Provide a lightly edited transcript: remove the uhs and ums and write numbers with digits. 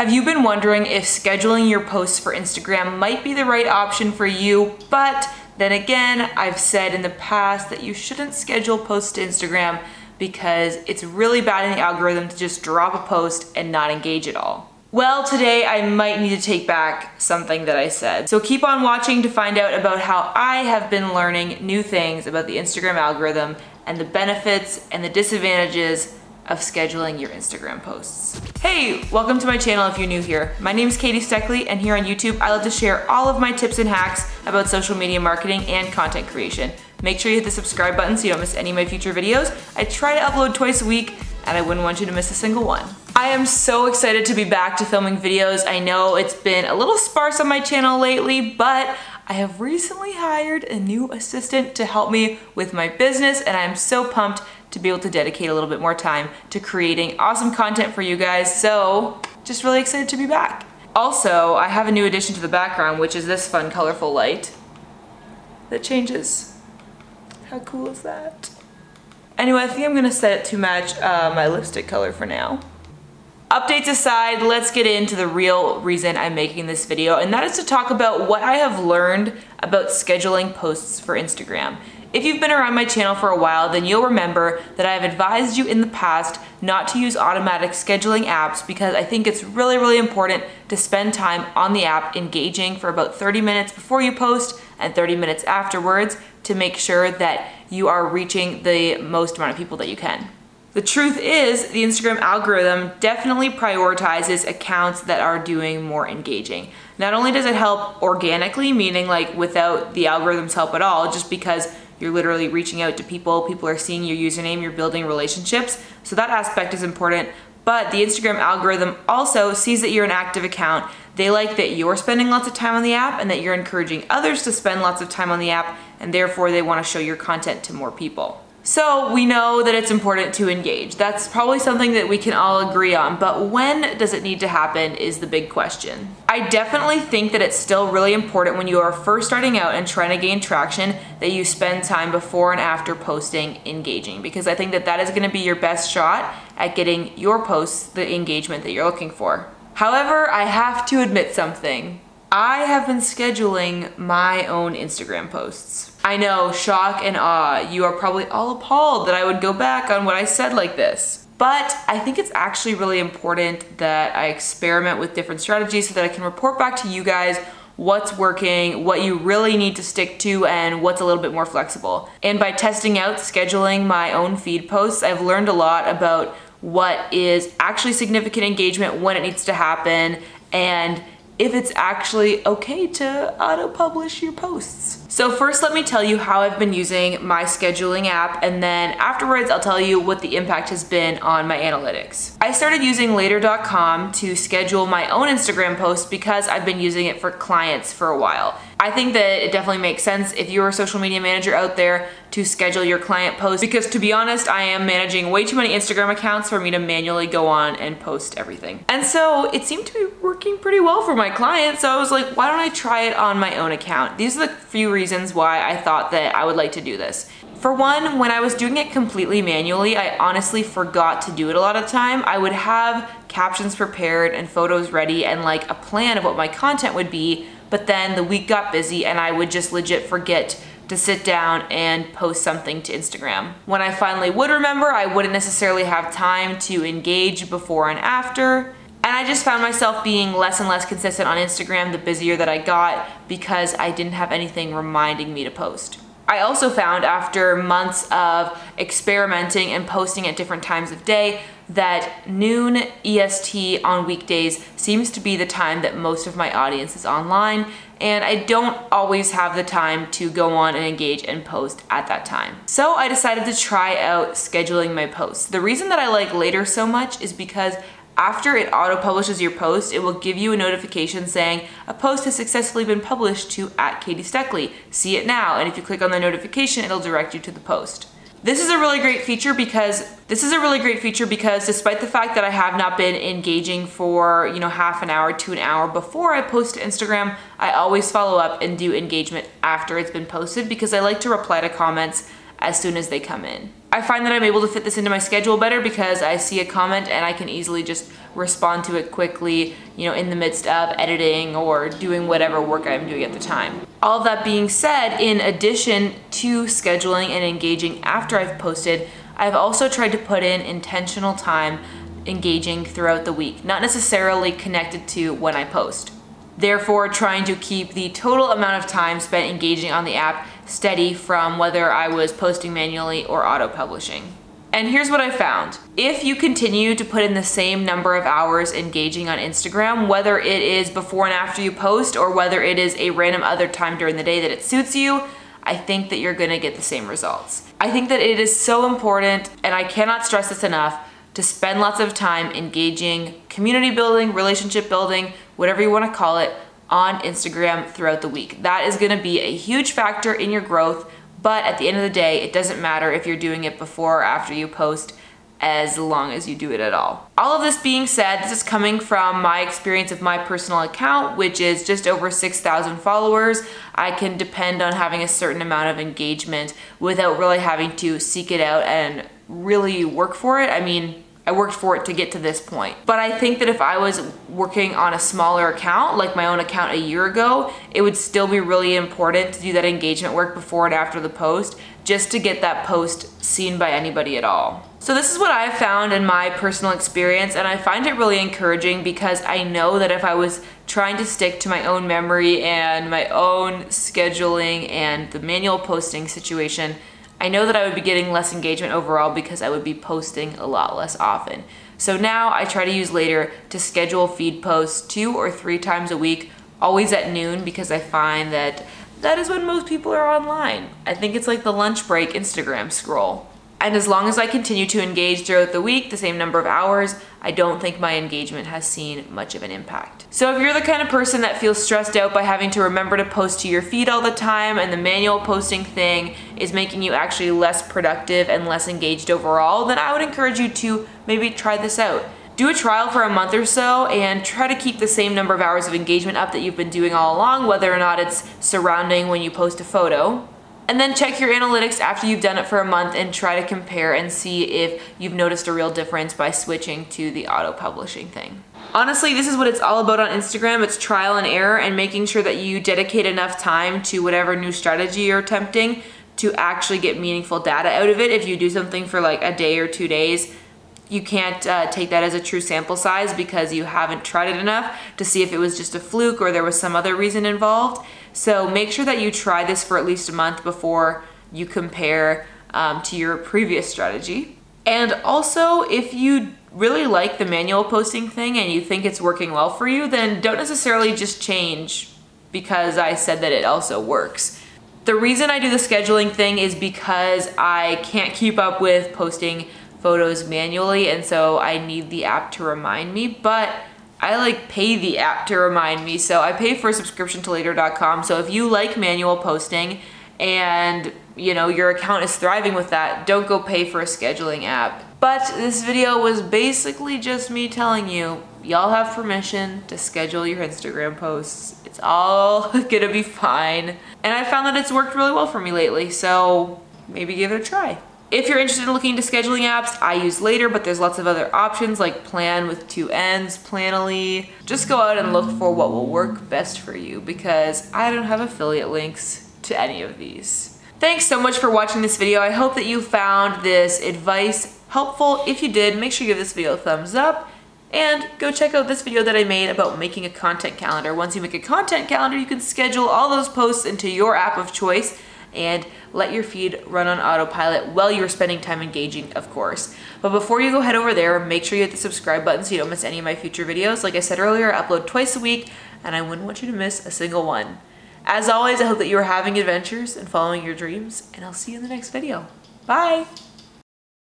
Have you been wondering if scheduling your posts for Instagram might be the right option for you? But then again, I've said in the past that you shouldn't schedule posts to Instagram because it's really bad in the algorithm to just drop a post and not engage at all. Well, today I might need to take back something that I said. So keep on watching to find out about how I have been learning new things about the Instagram algorithm and the benefits and the disadvantages of scheduling your Instagram posts. Hey, welcome to my channel if you're new here. My name is Steckly, and here on YouTube, I love to share all of my tips and hacks about social media marketing and content creation. Make sure you hit the subscribe button so you don't miss any of my future videos. I try to upload twice a week, and I wouldn't want you to miss a single one. I am so excited to be back to filming videos. I know it's been a little sparse on my channel lately, but I have recently hired a new assistant to help me with my business, and I'm so pumped to be able to dedicate a little bit more time to creating awesome content for you guys. So just really excited to be back. Also, I have a new addition to the background, which is this fun, colorful light that changes. How cool is that? Anyway, I think I'm gonna set it to match my lipstick color for now. Updates aside, let's get into the real reason I'm making this video, and that is to talk about what I have learned about scheduling posts for Instagram. If you've been around my channel for a while, then you'll remember that I have advised you in the past not to use automatic scheduling apps because I think it's really important to spend time on the app engaging for about 30 minutes before you post and 30 minutes afterwards to make sure that you are reaching the most amount of people that you can. The truth is, the Instagram algorithm definitely prioritizes accounts that are doing more engaging. Not only does it help organically, meaning like without the algorithm's help at all, just because you're literally reaching out to people, people are seeing your username, you're building relationships, so that aspect is important. But the Instagram algorithm also sees that you're an active account. They like that you're spending lots of time on the app and that you're encouraging others to spend lots of time on the app, and therefore they want to show your content to more people. So we know that it's important to engage. That's probably something that we can all agree on, but when does it need to happen is the big question. I definitely think that it's still really important when you are first starting out and trying to gain traction that you spend time before and after posting engaging, because I think that that is going to be your best shot at getting your posts the engagement that you're looking for. However, I have to admit something. I have been scheduling my own Instagram posts. I know, shock and awe. You are probably all appalled that I would go back on what I said like this. But I think it's actually really important that I experiment with different strategies so that I can report back to you guys what's working, what you really need to stick to, and what's a little bit more flexible. And by testing out scheduling my own feed posts, I've learned a lot about what is actually significant engagement, when it needs to happen, and if it's actually okay to auto-publish your posts. So first, let me tell you how I've been using my scheduling app, and then afterwards I'll tell you what the impact has been on my analytics. I started using later.com to schedule my own Instagram posts because I've been using it for clients for a while. I think that it definitely makes sense if you're a social media manager out there to schedule your client posts, because to be honest, I am managing way too many Instagram accounts for me to manually go on and post everything. And so it seemed to be working pretty well for my clients, so I was like, why don't I try it on my own account? These are the few reasons why I thought that I would like to do this. For one, when I was doing it completely manually, I honestly forgot to do it a lot of the time. I would have captions prepared and photos ready and like a plan of what my content would be, but then the week got busy and I would just legit forget to sit down and post something to Instagram. When I finally would remember, I wouldn't necessarily have time to engage before and after. And I just found myself being less and less consistent on Instagram the busier that I got because I didn't have anything reminding me to post. I also found after months of experimenting and posting at different times of day that noon EST on weekdays seems to be the time that most of my audience is online, and I don't always have the time to go on and engage and post at that time. So I decided to try out scheduling my posts. The reason that I like Later so much is because after it auto-publishes your post, it will give you a notification saying a post has successfully been published to @Steckly. See it now, and if you click on the notification, it'll direct you to the post. This is a really great feature because despite the fact that I have not been engaging for, half an hour to an hour before I post to Instagram, I always follow up and do engagement after it's been posted because I like to reply to comments as soon as they come in. I find that I'm able to fit this into my schedule better because I see a comment and I can easily just respond to it quickly, you know, in the midst of editing or doing whatever work I'm doing at the time. All of that being said, in addition to scheduling and engaging after I've posted, I've also tried to put in intentional time engaging throughout the week, not necessarily connected to when I post. Therefore, trying to keep the total amount of time spent engaging on the app steady from whether I was posting manually or auto-publishing. And here's what I found. If you continue to put in the same number of hours engaging on Instagram, whether it is before and after you post or whether it is a random other time during the day that it suits you, I think that you're gonna get the same results. I think that it is so important, and I cannot stress this enough, to spend lots of time engaging, community building, relationship building, whatever you wanna call it, on Instagram throughout the week. That is gonna be a huge factor in your growth. But at the end of the day, it doesn't matter if you're doing it before or after you post, as long as you do it at all. All of this being said, this is coming from my experience of my personal account, which is just over 6,000 followers. I can depend on having a certain amount of engagement without really having to seek it out and really work for it. I mean, I worked for it to get to this point. But I think that if I was working on a smaller account, like my own account a year ago, it would still be really important to do that engagement work before and after the post, just to get that post seen by anybody at all. So this is what I've found in my personal experience, and I find it really encouraging because I know that if I was trying to stick to my own memory and my own scheduling and the manual posting situation, I know that I would be getting less engagement overall because I would be posting a lot less often. So now I try to use later to schedule feed posts 2 or 3 times a week, always at noon, because I find that that is when most people are online. I think it's like the lunch break Instagram scroll. And as long as I continue to engage throughout the week, the same number of hours, I don't think my engagement has seen much of an impact. So if you're the kind of person that feels stressed out by having to remember to post to your feed all the time and the manual posting thing is making you actually less productive and less engaged overall, then I would encourage you to maybe try this out. Do a trial for a month or so and try to keep the same number of hours of engagement up that you've been doing all along, whether or not it's surrounding when you post a photo. And then check your analytics after you've done it for a month and try to compare and see if you've noticed a real difference by switching to the auto-publishing thing. Honestly, this is what it's all about on Instagram. It's trial and error and making sure that you dedicate enough time to whatever new strategy you're attempting to actually get meaningful data out of it. If you do something for like a day or 2 days, you can't take that as a true sample size because you haven't tried it enough to see if it was just a fluke or there was some other reason involved. So make sure that you try this for at least a month before you compare to your previous strategy. And also, if you really like the manual posting thing and you think it's working well for you, then don't necessarily just change because I said that it also works. The reason I do the scheduling thing is because I can't keep up with posting photos manually, and so I need the app to remind me, but I like pay the app to remind me. So I pay for a subscription to later.com. So if you like manual posting and you know your account is thriving with that, don't go pay for a scheduling app. But this video was basically just me telling you, y'all have permission to schedule your Instagram posts. It's all gonna be fine. And I found that it's worked really well for me lately, so maybe give it a try. If you're interested in looking into scheduling apps, I use Later, but there's lots of other options like Plan with 2 N's, Planoly. Just go out and look for what will work best for you because I don't have affiliate links to any of these. Thanks so much for watching this video. I hope that you found this advice helpful. If you did, make sure you give this video a thumbs up and go check out this video that I made about making a content calendar. Once you make a content calendar, you can schedule all those posts into your app of choice and let your feed run on autopilot while you're spending time engaging, of course. But before you go head over there, make sure you hit the subscribe button so you don't miss any of my future videos. Like I said earlier, I upload twice a week and I wouldn't want you to miss a single one. As always, I hope that you are having adventures and following your dreams, and I'll see you in the next video. Bye!